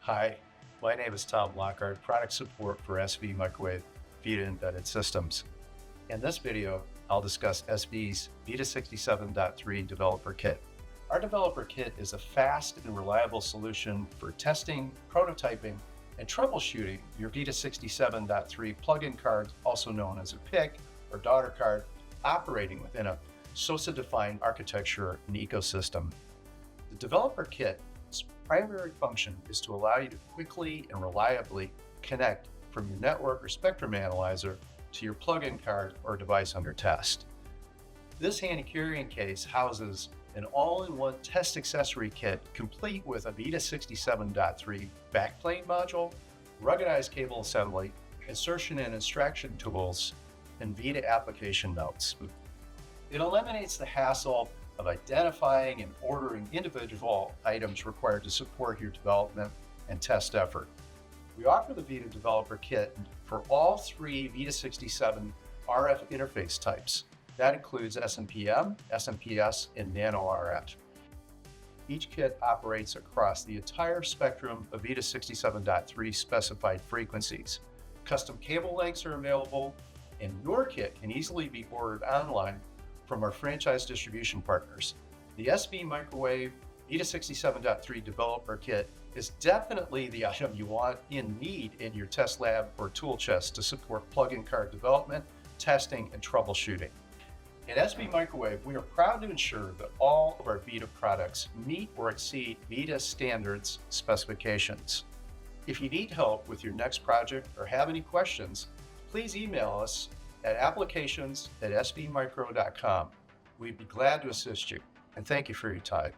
Hi, my name is Tom Lockhart, product support for SV Microwave VITA Embedded Systems. In this video, I'll discuss SV's VITA 67.3 Developer Kit. Our Developer Kit is a fast and reliable solution for testing, prototyping, and troubleshooting your VITA 67.3 plug-in cards, also known as a PIC or daughter card, operating within a SOSA-defined architecture and ecosystem. The Developer Kit's primary function is to allow you to quickly and reliably connect from your network or spectrum analyzer to your plug-in card or device under test. This handy carrying case houses an all-in-one test accessory kit complete with a VITA 67.3 backplane module, ruggedized cable assembly, insertion and extraction tools, and VITA application notes. It eliminates the hassle of identifying and ordering individual items required to support your development and test effort. We offer the VITA Developer Kit for all three VITA 67 RF interface types. That includes SMPM, SMPS, and NanoRF. Each kit operates across the entire spectrum of VITA 67.3 specified frequencies. Custom cable lengths are available, and your kit can easily be ordered online from our franchise distribution partners. The SV Microwave VITA 67.3 Developer Kit is definitely the item you want and need in your test lab or tool chest to support plug-in card development, testing, and troubleshooting. At SV Microwave, we are proud to ensure that all of our VITA products meet or exceed VITA standards specifications. If you need help with your next project or have any questions, please email us at applications@svmicro.com. We'd be glad to assist you, and thank you for your time.